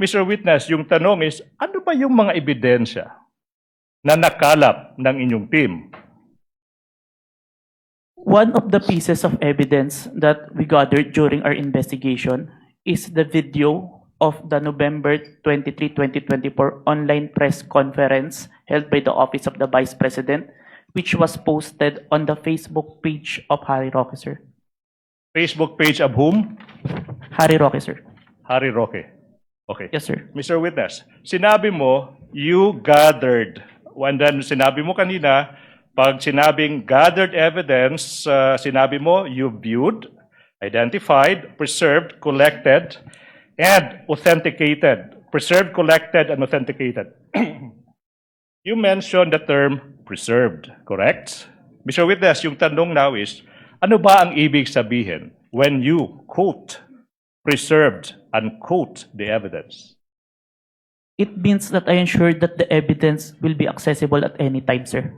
Mr. Witness, yung tanong is, ano ba yung mga ebidensya na nakalap ng inyong team? One of the pieces of evidence that we gathered during our investigation is the video of the November 23, 2024 online press conference held by the Office of the Vice President, which was posted on the Facebook page of Harry Roque, sir. Facebook page of whom? Harry Roque, sir. Harry Roque. Okay. Yes, sir. Mr. Witness, sinabi mo, you gathered. And then sinabi mo kanina, pag sinabing gathered evidence, sinabi mo, you viewed, identified, preserved, collected, and authenticated. Preserved, collected, and authenticated. You mentioned the term preserved, correct? Mr. Witness, yung tanong now is, ano ba ang ibig sabihin when you quote preserved, unquote the evidence? It means that I ensured that the evidence will be accessible at any time, sir.